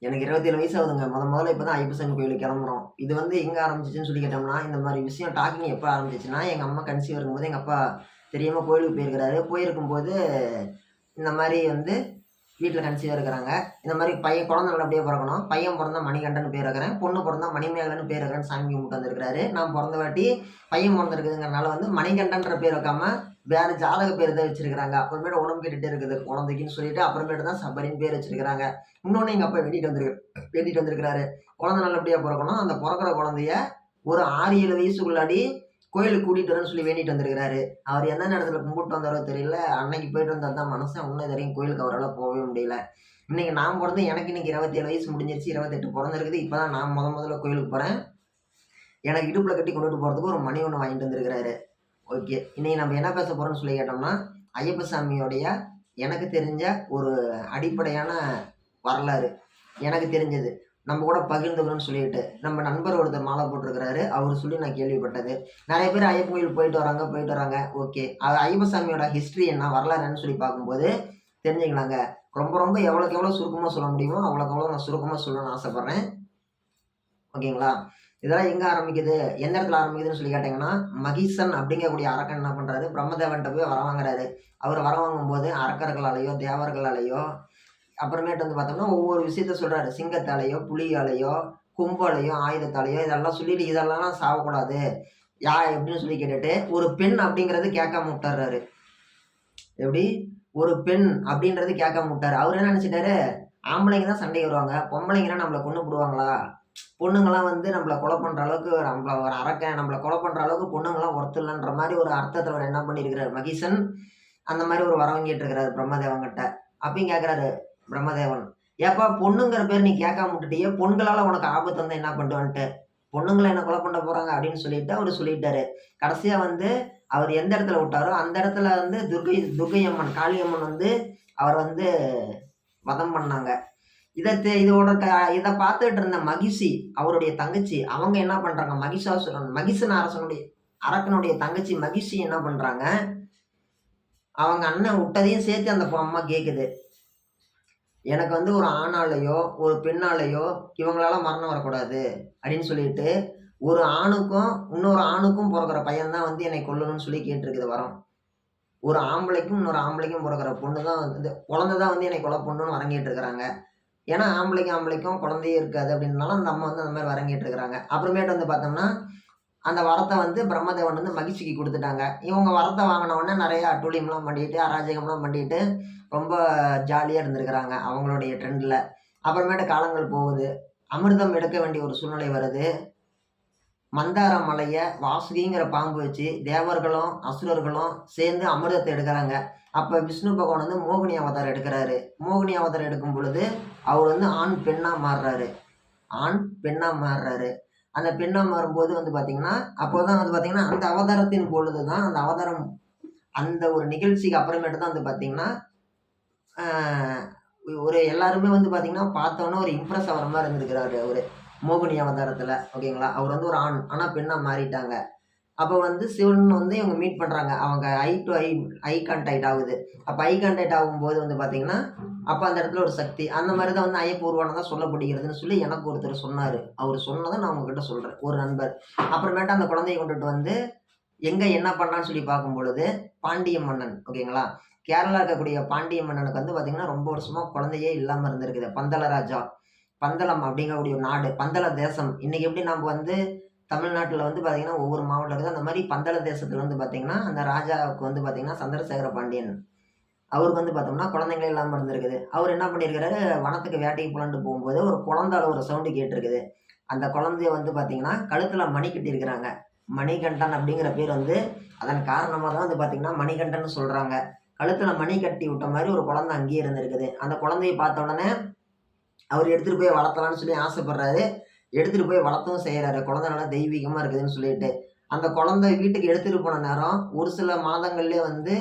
எனக்கு 27 வயசு ஆகுதுங்க. முதல்ல இப்ப தான் ஐயப்பசாமி கோயிலுக்கு கிளம்புறோம். இது எங்க ஆரம்பிச்சுச்சுன்னு சொல்லி கேட்டோம்னா, இந்த மாரி விஷயம் டாக்கிங் எப்ப ஆரம்பிச்சுச்சுன்னா, எங்க அம்மா கன்சீவா இருக்கும்போது எங்க அப்பா தெரியாம கோயிலுக்கு போயிருக்கிறாரு. போயிருக்கும்போது இந்த மாரி வீட்ல கன்சீவா இருக்கிறாங்க. இந்த மாரி பையன் குழந்தை நல்லபடியா பொறக்கணும். பையன் பொறந்தா மணிகண்டன்னு பேர் வைக்கிறேன். பொண்ணு பொறந்தா மணிமேகலைன்னு பேர் வைக்கிறேன்னு சாமி கும்பிட்டு வந்திருக்கிறாரு. நான் பொறந்த வாட்டி பையன் பொறந்திருக்குதுங்கிறனால மணிகண்டன்ற பேர் வைக்காம வேற ஜாதக பேர் தான் வச்சிருக்கிறாங்க. அப்புறமேட்டு உடம்பு கேட்டுட்டே இருக்குது குழந்தைக்குன்னு சொல்லிட்டு அப்புறமேட்டு தான் சபரின்னு பேர் வச்சிருக்கிறாங்க. இன்னொன்னு எங்க அப்பா வேண்டிட்டு வந்திருக்கிறாரு. குழந்தை நல்லபடியா பொறக்கணும். அந்த பொறக்கிற குழந்தைய ஒரு 6, 7 வயசுக்குள்ளாடி கோயிலுக்கு கூட்டிட்டு வரேன்னு சொல்லி வேண்டிட்டு வந்திருக்கிறாரு. அவர் எந்த நேரத்துல கும்பிட்டு வந்தாரோ தெரியல. அன்னைக்கு போயிட்டு வந்தது தான் மனுஷன். இன்னும் இது வரைக்கும் கோயிலுக்கு அவரால போகவே முடியல. இன்னைக்கு நான் பொறந்து எனக்கு இன்னைக்கு 27 வயசு முடிஞ்சிருச்சு. 28 பொறந்திருக்குது. இப்பதான் நான் முதல்ல கோயிலுக்கு போறேன். எனக்கு இடுப்புல கட்டி கொண்டுட்டு போறதுக்கு ஒரு மணி ஒண்ணு வாங்கிட்டு வந்திருக்கிறாரு. ஓகே. இன்னைக்கு நம்ம என்ன பேச போறோம்னு சொல்லி கேட்டோம்னா, ஐயப்பசாமியோடைய எனக்கு தெரிஞ்ச ஒரு அடிப்படையான வரலாறு. எனக்கு தெரிஞ்சது. நம்ம கூட பகிர்ந்துக்கணும்னு சொல்லிட்டு, நம்ம நண்பர் ஒருத்தர் மாலை போட்டிருக்கிறாரு. அவரு சொல்லி நான் கேள்விப்பட்டது. நெறைய பேர் ஐயப்பன் கோயில் போயிட்டு வராங்க. ஓகே. அது ஐயப்பசாமியோட ஹிஸ்டரி என்ன, வரலாறு என்னன்னு சொல்லி பார்க்கும்போது தெரிஞ்சுக்கலாங்க. ரொம்ப எவ்வளோக்கு எவ்வளோ சுருக்கமா சொல்ல முடியுமோ, அவ்வளோக்கு அவ்வளோ நான் சுருக்கமா சொல்லணும்னு ஆசைப்படுறேன். ஓகேங்களா? இதெல்லாம் எங்க ஆரம்பிக்குது? எந்த இடத்துல ஆரம்பிக்குதுன்னு சொல்லி கேட்டீங்கன்னா, மகிஷன் அப்படிங்கக்கூடிய அரக்கன் என்ன பண்றாரு, பிரம்மதேவன்ட்ட போய் வரம் வாங்குறாரு. அவரு வரம் வாங்கும்போது அரக்கர்களாலேயோ, தேவர்களாலேயோ, அப்புறமேட்டு பார்த்தோம்னா ஒவ்வொரு விஷயத்த சொல்றாரு. சிங்கத்தாலேயோ, புலியாலேயோ, கொம்பாலேயோ, ஆயுதத்தாலேயோ இதெல்லாம் சொல்லிட்டு இதெல்லாம் சாவக்கூடாது. எப்படின்னு சொல்லி கேட்டுட்டு, ஒரு பெண் அப்படிங்கிறது கேட்காம விட்டுர்றாரு. எப்படி? ஒரு பெண் அப்படின்றது கேட்காம விட்டாரு. அவரு என்ன நினைச்சுட்டாரு, ஆம்பளைங்க தான் சண்டைக்கு வருவாங்க. பொம்பளைங்கன்னா நம்மள கொன்னுப்புடுவாங்களா? பொண்ணுங்கலாம் நம்மள கொலை பண்ற அளவுக்கு நம்மள ஒரு அரக்கன் நம்மள கொலை பண்ற அளவுக்கு பொண்ணுங்கலாம் ஒர்த் இல்லன்ற மாரி ஒரு அர்த்தத்துல அவரு என்ன பண்ணியிருக்கிறாரு மகிஷன், அந்த மாரி ஒரு வரம் வாங்கிட்டு இருக்கிறாரு பிரம்மதேவன் கிட்ட. அப்பயும் கேட்கிறாரு பிரம்மதேவன், "ஏப்பா பொண்ணுங்கிற பேர் நீ கேட்காம விட்டுட்டியே, பெண்களால உனக்கு ஆபத்து வந்தா என்ன பண்ணுவேன்ட்டு, பொண்ணுங்கள என்ன கொலை பண்ண போறாங்க" அப்படின்னு சொல்லிட்டு அவரு சொல்லிட்டாரு. கடைசியா அவர் எந்த இடத்துல விட்டாரோ, அந்த இடத்துல துர்க்கை அம்மன், காளியம்மன் அவர வதம் பண்ணாங்க. இதோட இத பார்த்துட்டு இருந்த மகிஷி, அவருடைய தங்கச்சி, அவங்க என்ன பண்றாங்க, மகிஷாசுரன், மகிஷன் அரக்கனுடைய தங்கச்சி மகிஷி என்ன பண்றாங்க, அவங்க அண்ணன் விட்டதையும் சேர்த்து அந்த அம்மா கேக்குது. எனக்கு ஒரு ஆணாலயோ, ஒரு பெண்ணாலயோ இவங்களால மரணம் வரக்கூடாது அப்படின்னு சொல்லிட்டு, ஒரு ஆணுக்கும் இன்னொரு ஆணுக்கும் பொறக்கிற பையன் தான் என்னை கொல்லணும்னு சொல்லி கேட்டிருக்குது வரம். ஒரு ஆம்பளைக்கும் இன்னொரு ஆம்பளைக்கும் பொறக்கிற பொண்ணு தான் குழந்தை தான் என்னை கொலை பண்ணணும்னு வரம் கேட்டிருக்கிறாங்க. ஏன்னா ஆம்பளைக்கும் குழந்தையே இருக்காது அப்படின்றனால அந்த அம்மா அந்த மாதிரி வரம் கேட்டிருக்கிறாங்க. அப்புறமேட்டு பார்த்தோம்னா, அந்த வரத்த பிரம்மதேவன் மகிழ்ச்சிக்கு குடுத்துட்டாங்க. இவங்க வரத்த வாங்குன உடனே நெறைய அட்டூழியம்லாம் பண்ணிட்டு, அராஜகம்லாம் பண்ணிட்டு, ரொம்ப ஜாலியா இருந்திருக்கிறாங்க அவங்களுடைய ட்ரெண்ட்ல. அப்புறமேட்டு காலங்கள் போகுது. அமிர்தம் எடுக்க வேண்டிய ஒரு சூழ்நிலை வருது. மந்தார மலைய வாசுகிங்கிற பாம்பு வச்சு தேவர்களும், அசுரர்களும் சேர்ந்து அமிர்தத்த எடுக்குறாங்க. அப்ப விஷ்ணு பகவான் மோகினி அவதாரம் எடுக்கிறாரு. மோகினி அவதாரம் எடுக்கும் பொழுது, அவர் ஆண், பெண்ணா மாறுறாரு. ஆண், பெண்ணா மாறுறாரு. அந்த பெண்ணா மாறும்போது பார்த்தீங்கன்னா, அப்போதான் பார்த்தீங்கன்னா, அந்த அவதாரத்தின் பொழுது தான் அந்த அவதாரம் அந்த ஒரு நிகழ்ச்சிக்கு அப்புறமேட்டு தான் பார்த்தீங்கன்னா, ஆ ஒரு எல்லாருமே பார்த்தீங்கன்னா, பார்த்தோன்னே ஒரு இம்ப்ரெஸ் ஆகுற மாரி இருந்திருக்கிறாரு அவரு. மோகினி அவதாரத்துல. ஓகேங்களா? அவர் ஒரு ஆண். ஆனா பெண்ணா மாறிட்டாங்க. அப்ப சிவன் இவங்க மீட் பண்றாங்க. அவங்க ஐ டூ ஐ கான்டாக்ட் ஆகுது. அப்ப ஐ கான்டாக்ட் ஆகும்போது பார்த்தீங்கன்னா, அப்ப அந்த இடத்துல ஒரு சக்தி. அந்த மாரி தான் ஐயப்ப உருவானதா சொல்லப்படுகிறதுன்னு சொல்லி எனக்கு ஒருத்தர் சொன்னாரு. அவரு சொன்னத நான் உங்ககிட்ட சொல்றேன். ஒரு நண்பர். அப்புறமேட்டு அந்த குழந்தைய கொண்டுட்டு எங்க என்ன பண்ணான்னு சொல்லி பார்க்கும் பொழுது, பாண்டிய மன்னன். ஓகேங்களா? கேரளா இருக்கக்கூடிய பாண்டிய மன்னனுக்கு பார்த்தீங்கன்னா, ரொம்ப வருஷமா குழந்தையே இல்லாம இருந்திருக்குது. பந்தல ராஜா. பந்தளம் அப்படிங்கக்கூடிய நாடு. பந்தள தேசம். இன்னைக்கு எப்படி நம்ம தமிழ்நாட்டுல பார்த்தீங்கன்னா, ஒவ்வொரு மாவட்டம் இருக்குது. அந்த மாரி பந்தள தேசத்துல பார்த்தீங்கன்னா, அந்த ராஜாவுக்கு பார்த்தீங்கன்னா, சந்திரசேகர பாண்டியன். அவருக்கு பார்த்தோம்னா, குழந்தைங்களே இல்லாம இருந்திருக்குது. அவரு என்ன பண்ணியிருக்கிறாரு, வனத்துக்கு வேட்டைக்கு போலான்ட்டு போகும்போது, ஒரு குழந்தை அழுவுற சவுண்ட் கேட்டிருக்குது. அந்த குழந்தைய பார்த்தீங்கன்னா, கழுத்துல மணி கட்டியிருக்கிறாங்க. மணிகண்டன் அப்படிங்கிற பேர் அதன் காரணமா தான் பார்த்தீங்கன்னா, மணிகண்டன்னு சொல்றாங்க. கழுத்துல மணி கட்டி விட்ட மாரி ஒரு குழந்தை அங்கேயே இருந்திருக்குது. அந்த குழந்தைய பார்த்த உடனே, அவரு எடுத்துட்டு போய் வளர்த்தலாம்ன்னு சொல்லி ஆசைப்படுறாரு. எடுத்துட்டு போய் வளர்த்தவும் செய்றாரு. குழந்தை நல்லா தெய்வீகமா இருக்குதுன்னு சொல்லிட்டு. அந்த குழந்தை வீட்டுக்கு எடுத்துட்டு போன நேரம், ஒரு சில மாதங்கள்லயே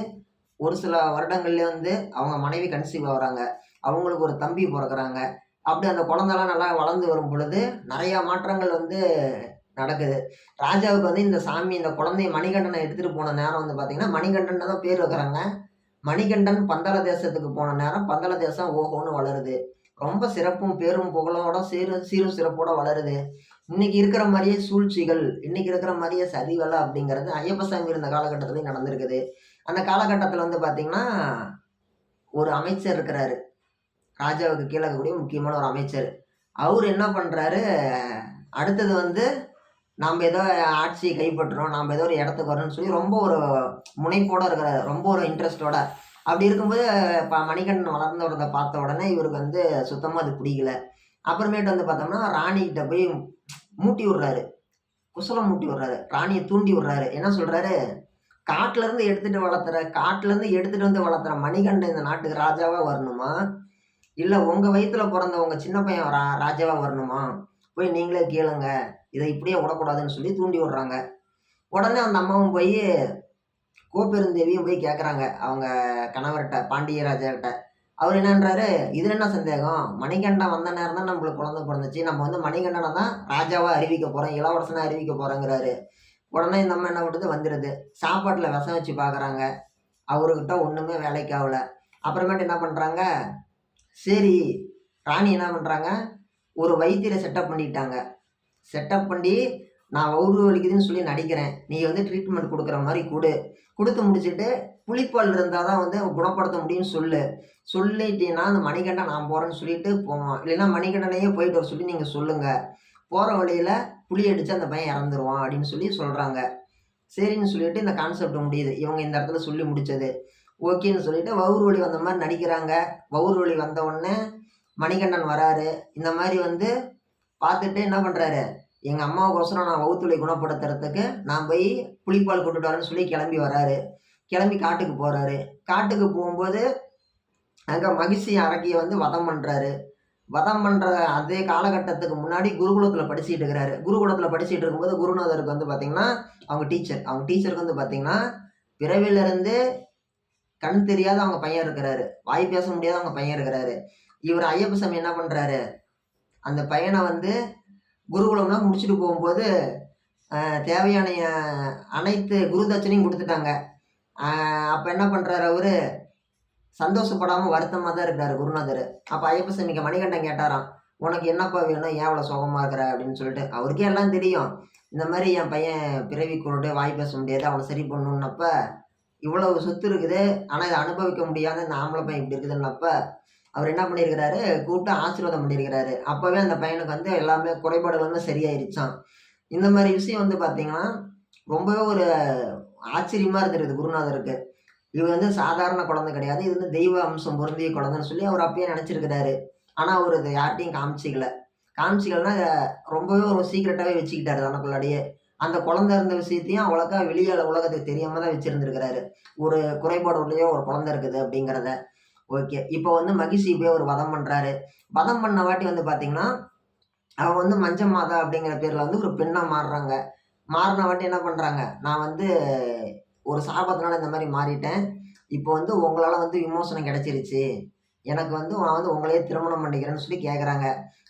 ஒரு சில வருடங்கள்லயே அவங்க மனைவி கன்சீவ் ஆகுறாங்க. அவங்களுக்கு ஒரு தம்பி பொறக்குறாங்க. அப்படி அந்த குழந்தைலாம் நல்லா வளர்ந்து வரும் பொழுது, நெறைய மாற்றங்கள் நடக்குது. ராஜாவுக்கு இந்த சாமி இந்த குழந்தைய மணிகண்டன எடுத்துட்டு போன நேரம் பார்த்தீங்கன்னா, மணிகண்டன்னு தான் பேர் வைக்கிறாங்க. மணிகண்டன் பந்தள தேசத்துக்கு போன நேரம், பந்தள தேசம் ஓஹோன்னு வளருது. ரொம்ப சிறப்பும் பேரும் புகழோட சீரும் சிறப்போட வளருது. இன்னைக்கு இருக்கிற மாதிரியே சூழ்ச்சிகள், இன்னைக்கு இருக்கிற மாதிரியே சதிவலை அப்படிங்கிறது ஐயப்பசாமி இருந்த காலகட்டத்திலயும் நடந்திருக்குது. அந்த காலகட்டத்துல வந்து பார்த்தீங்கன்னா, ஒரு அமைச்சர் இருக்கிறாரு. ராஜாவுக்கு கீழ இருக்கக்கூடிய முக்கியமான ஒரு அமைச்சர். அவரு என்ன பண்றாரு, அடுத்தது வந்து நாம ஏதோ ஆட்சியை கைப்பற்றுறோம், நாம ஏதோ ஒரு இடத்துக்கு வரோம்ன்னு சொல்லி ரொம்ப ஒரு முனைப்போட இருக்கிறாரு. ரொம்ப ஒரு இன்ட்ரெஸ்ட்டோட. அப்படி இருக்கும்போது மணிகண்டன் வளர்ந்து வரத பார்த்த உடனே இவருக்கு வந்து சுத்தமா அது பிடிக்கல. அப்புறமேட்டு வந்து பார்த்தோம்னா, ராணிகிட்ட போய் மூட்டி விடுறாரு. குசலம் மூட்டி விடுறாரு. ராணிய தூண்டி விடுறாரு. என்ன சொல்றாரு, காட்டுலேருந்து எடுத்துட்டு வந்து வளர்த்துற மணிகண்டன் இந்த நாட்டுக்கு ராஜாவா வரணுமா? இல்ல உங்க வயித்துல பொறந்த உங்க சின்ன பையன் ராஜாவா வரணுமா? போய் நீங்களே கேளுங்க. இத இப்படியே விடக்கூடாதுன்னு சொல்லி தூண்டி விடுறாங்க. உடனே அந்த அம்மாவும் போயி கோப்பெருந்தேவியும் போய் கேட்குறாங்க. அவங்க கணவர்ட்ட, பாண்டிய ராஜாகிட்ட. அவரு என்னன்றாரு, "இதுல என்ன சந்தேகம்? மணிகண்டன் வந்த நேரம் தான் நம்மளுக்கு குழந்தை பொறந்துச்சு. நம்ம வந்து மணிகண்டன தான் ராஜாவா அறிவிக்க போறோம். இளவரசனா அறிவிக்க போறோங்கிறாரு." உடனே இந்த அம்மா என்ன பண்ணுது, வந்துருது. சாப்பாட்டுல விஷம் வச்சு பார்க்குறாங்க. அவருகிட்ட ஒண்ணுமே வேலைக்கு ஆகல. அப்புறமேட்டு என்ன பண்றாங்க, சரி ராணி என்ன பண்றாங்க, ஒரு வைத்தியரை செட்டப் பண்ணிட்டாங்க. செட்டப் பண்ணி, நான் வயிறு வலிக்குதுன்னு சொல்லி நடிக்கிறேன். நீ வந்து ட்ரீட்மெண்ட் குடுக்குற மாரி குடு. குடுத்து முடிச்சுட்டு, புலிப்பால் இருந்தா தான் வந்து குணப்படுத்த முடியும்னு சொல்லு. சொல்லிட்டீன்னா, அந்த மணிகண்டன் நான் போறேன்னு சொல்லிட்டு போவான். இல்லைன்னா மணிகண்டனையே போயிட்டு வர சொல்லி நீங்க சொல்லுங்க. போற வழியில புலி அடிச்சு அந்த பையன் இறந்துருவான் அப்படின்னு சொல்லி சொல்றாங்க. சரின்னு சொல்லிட்டு இந்த கான்செப்ட் முடியுது. இவங்க இந்த இடத்துல சொல்லி முடிச்சது. ஓகேன்னு சொல்லிட்டு வவுறு வலி வந்த மாரி நடிக்கிறாங்க. வவுறு வலி வந்த உடனே மணிகண்டன் வராரு. இந்த மாரி வந்து பார்த்துட்டு என்ன பண்றாரு, எங்க அம்மாவுக்கோசரம் நான் வவுத்து வலிய குணப்படுத்துறதுக்கு நான் போய் புலிப்பால் கொண்டுட்டு வரேன்னு சொல்லி கிளம்பி வராரு. கிளம்பி காட்டுக்கு போறாரு. காட்டுக்கு போகும்போது அங்க மகிஷி அரக்கிய வந்து வதம் பண்றாரு. வதம் பண்ற அதே காலகட்டத்துக்கு முன்னாடி குருகுலத்துல படிச்சுட்டு இருக்கிறாரு. குருகுலத்துல படிச்சுட்டு இருக்கும்போது குருநாதருக்கு வந்து பார்த்தீங்கன்னா, அவங்க டீச்சர். அவங்க டீச்சருக்கு வந்து பார்த்தீங்கன்னா, பிறவியிலிருந்து கண் தெரியாத அவங்க பையன் இருக்கிறாரு. வாய் பேச முடியாத அவங்க பையன் இருக்கிறாரு. இவரு ஐயப்பசாமி என்ன பண்றாரு, அந்த பையன வந்து குருகுலம்லாம் முடிச்சுட்டு போகும்போது, தேவையான அனைத்து குருதட்சணையும் குடுத்துட்டாங்க. அ அப்ப என்ன பண்றாரு அவரு, சந்தோஷப்படாம வருத்தமா தான் இருக்கிறாரு குருநாதரு. அப்ப ஐயப்பசாமிக்கு மணிகண்டன் கேட்டாராம், "உனக்கு என்னப்பா வேணும்? ஏன் இவ்வளோ சோகமா இருக்கிற?" அப்படின்னு சொல்லிட்டு. அவருக்கே எல்லாம் தெரியும். இந்த மாரி என் பையன் பிறவி குருடு, வாய் பேச முடியாது. அவன சரி பண்ணணும்னப்ப, இவ்வளவு சொத்து இருக்குது. ஆனா இத அனுபவிக்க முடியாத இந்த ஆம்பள பையன் இப்படி இருக்குதுன்னப்ப, அவரு என்ன பண்ணியிருக்கிறாரு, கூப்பிட்டு ஆசீர்வாதம் பண்ணியிருக்கிறாரு. அப்பவே அந்த பையனுக்கு வந்து எல்லாமே குறைபாடுகள் எல்லாமே சரியாயிருச்சாம். இந்த மாரி விஷயம் வந்து பார்த்தீங்கன்னா, ரொம்பவே ஒரு ஆச்சரியமா இருந்திருக்குது குருநாதருக்கு. இவர் வந்து சாதாரண குழந்தை கிடையாது. இது வந்து தெய்வ அம்சம் பொருந்திய குழந்தைன்னு சொல்லி அவர் அப்பயே நெனச்சிருக்கிறாரு. ஆனா அவரு இத யார்ட்டயும் காமிச்சுக்கல. காமிச்சுக்கலன்னா ரொம்பவே ஒரு சீக்ரெட்டாவே வச்சுக்கிட்டாரு தனக்குள்ளாடியே. அந்த குழந்தை இருந்த விஷயத்தையும் அவ்வளோக்கா வெளிய உலகத்துக்கு தெரியாம தான் வச்சிருந்திருக்கிறாரு. ஒரு குறைபாடு உடைய ஒரு குழந்தை இருக்குது அப்படிங்கிறத. ஓகே. இப்போ வந்து மகிஷி போய் அவரு வதம் பண்றாரு. வதம் பண்ண வாட்டி வந்து பார்த்தீங்கன்னா, அவங்க வந்து மஞ்ச மாதா அப்படிங்கிற பேர்ல வந்து ஒரு பெண்ணா மாறுறாங்க. மாறுன வாட்டி என்ன பண்றாங்க, நான் வந்து ஒரு சாபத்தினால இந்த மாரி மாறிட்டேன். இப்போ வந்து உங்களால வந்து விமோசனம் கிடைச்சிருச்சு. எனக்கு வந்து நான் வந்து உங்களையே திருமணம் பண்ணிக்கிறேன்னு சொல்லி கேட்குறாங்க.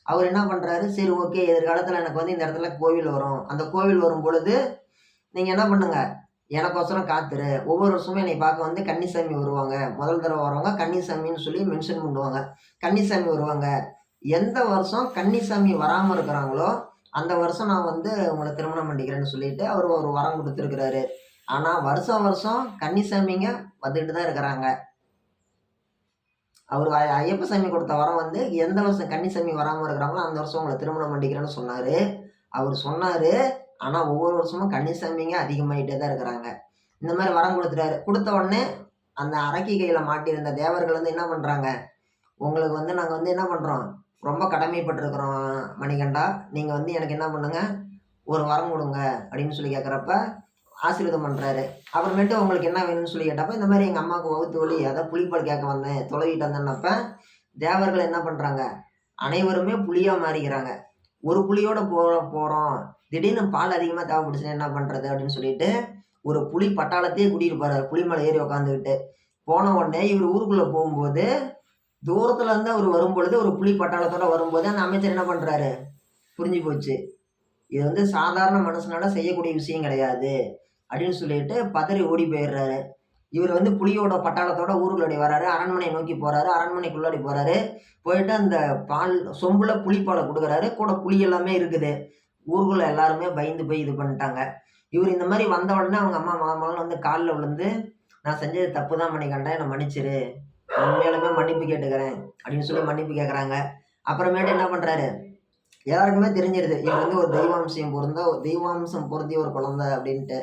அவரு என்ன பண்றாரு, சரி ஓகே எதிர்காலத்தில எனக்கு வந்து இந்த இடத்துல கோவில் வரும். அந்த கோவில் வரும்பொழுது, நீங்க என்ன பண்ணுங்க, எனக்கோசரம் காத்துரு. ஒவ்வொரு வருஷமும் என்னைய பார்க்க வந்து கன்னிசாமி வருவாங்க. முதல் தடவ வரவங்க கன்னிசாமின்னு சொல்லி மென்ஷன் பண்ணுவாங்க. கன்னிசாமி வருவாங்க. எந்த வருஷம் கன்னிசாமி வராம இருக்கிறாங்களோ, அந்த வருஷம் நான் வந்து உங்கள திருமணம் பண்ணிக்கிறேன்னு சொல்லிட்டு, அவரு ஒரு வரம் குடுத்துருக்கிறாரு. ஆனா வருஷம் வருஷம் கன்னிசாமிங்க வந்துட்டு தான் இருக்கிறாங்க. அவரு ஐயப்பசாமி குடுத்த வரம் வந்து, எந்த வருஷம் கன்னிசாமி வராம இருக்கிறாங்களோ, அந்த வருஷம் உங்கள திருமணம் பண்ணிக்கிறேன்னு சொன்னாரு. அவரு சொன்னாரு. ஆனா ஒவ்வொரு வருஷமும் கன்னிசாமிங்க அதிகமாயிட்டே தான் இருக்கிறாங்க. இந்த மாரி வரம் குடுத்துட்டாரு. குடுத்த உடனே அந்த அரக்கி கையில மாட்டியிருந்த தேவர்கள் வந்து என்ன பண்றாங்க, உங்களுக்கு வந்து நாங்க வந்து என்ன பண்றோம், ரொம்ப கடமைப்பட்டுருக்கிறோம் மணிகண்டா. நீங்க வந்து எனக்கு என்ன பண்ணுங்க, ஒரு வரம் குடுங்க அப்படின்னு சொல்லி கேட்கிறப்ப, ஆசீர்வாதம் பண்றாரு. அப்புறமேட்டு உங்களுக்கு என்ன வேணும்னு சொல்லி கேட்டப்ப, இந்த மாரி எங்க அம்மாவுக்கு வவுத்து வலி, அதான் புலிப்பால் கேட்க வந்தேன். தொலைவிட்டு வந்தேன்னப்ப, தேவர்கள் என்ன பண்றாங்க, அனைவருமே புலியா மாறிக்கிறாங்க. ஒரு புலியோட போறோம். திடீர்னு பால் அதிகமா தேவைப்பட்டுச்சுன்னா என்ன பண்றது? அப்படின்னு சொல்லிட்டு, ஒரு புலி பட்டாளத்தையே கூட்டிட்டு போறாரு. புலி மேல ஏறி உட்காந்துக்கிட்டு. போன உடனே இவரு ஊருக்குள்ள போகும்போது, தூரத்துல இருந்து அவரு வரும்பொழுது, ஒரு புலி பட்டாளத்தோட வரும்போது, அந்த அமைச்சர் என்ன பண்றாரு? புரிஞ்சு போச்சு. இது வந்து சாதாரண மனுஷனால செய்யக்கூடிய விஷயம் கிடையாது. அப்படின்னு சொல்லிட்டு பதறி ஓடி போயிடுறாரு. இவர் வந்து புலியோட பட்டாளத்தோட ஊருக்குள்ளாடி வராரு. அரண்மனையை நோக்கி போறாரு. அரண்மனைக்குள்ளாடி போறாரு. போயிட்டு அந்த பால் சொம்புல புலிப்பால குடுக்குறாரு. கூட புலி எல்லாமே இருக்குது. ஊருக்குள்ள எல்லாருமே பயந்து போய் இது பண்ணிட்டாங்க. இவரு இந்த மாரி வந்த உடனே அவங்க அம்மா மொதல்ல வந்து கால்ல விழுந்து, "நான் செஞ்சது தப்பு தான் மணிகண்டன். என்ன மன்னிச்சிரு. உண்மையாலுமே மன்னிப்பு கேட்டுக்கிறேன்." அப்படின்னு சொல்லி மன்னிப்பு கேட்கறாங்க. அப்புறமேட்டு என்ன பண்றாரு, எல்லாருக்குமே தெரிஞ்சிருது. இவர் வந்து ஒரு தெய்வாம்சம் பொருந்திய ஒரு குழந்தை அப்படின்ட்டு.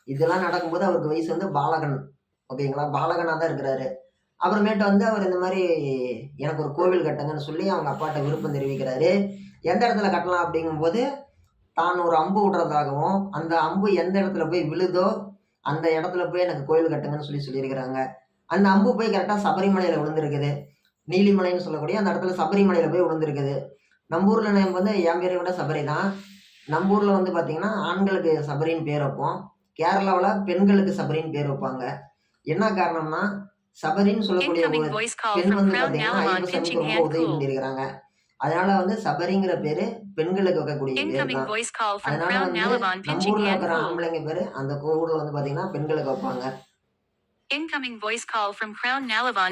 இதெல்லாம் நடக்கும்போது அவருக்கு வயசு வந்து பாலகன். ஓகேங்களா? பாலகனா தான் இருக்கிறாரு. அப்புறமேட்டு வந்து அவர் இந்த மாரி எனக்கு ஒரு கோவில் கட்டுங்கன்னு சொல்லி அவங்க அப்பாட்ட விருப்பம் தெரிவிக்கிறாரு. எந்த இடத்துல கட்டலாம் அப்படிங்கும்போது, தான் ஒரு அம்பு விடுறதாகவும், அந்த அம்பு எந்த இடத்துல போய் விழுதோ, அந்த இடத்துல போய் எனக்கு கோயில் கட்டுங்கன்னு சொல்லியிருக்கிறாங்க. அந்த அம்பு போய் கரெக்ட்டா சபரிமலையில விழுந்திருக்குது. நீலிமலைன்னு சொல்லக்கூடிய அந்த இடத்துல சபரிமலையில போய் விழுந்திருக்குது. நம்ப ஊர்ல நேம் வந்து என் பேர விட சபரி தான். நம்ப ஊர்ல வந்து பார்த்தீங்கன்னா, ஆண்களுக்கு சபரின்னு பேர் வைப்போம். கேரளாவுல பெண்களுக்கு சபரின்னு பேர் வைப்பாங்க. என்ன காரணம்னா, சபரின்னு சொல்லக்கூடிய Incoming ஒரு voice call பெண் from வந்து Crown பார்த்தீங்கன்னா, Nalaman ஐயப்ப pinching சாமிக்கு ரொம்ப hand உதவி cool. பண்ணியிருக்கிறாங்க. அதனால வந்து சபரிங்கிற பேரு பெண்களுக்கு வைக்கக்கூடிய பேர் Incoming தான். voice call from அதனால Crown வந்து Nalaman நம்ம pinching ஊர்ல hand இருக்கிற cool. ஆம்பளைங்க பேரு அந்த ஊர்ல வந்து பார்த்தீங்கன்னா, பெண்களுக்கு வைப்பாங்க. Incoming voice call from Crown Nalavan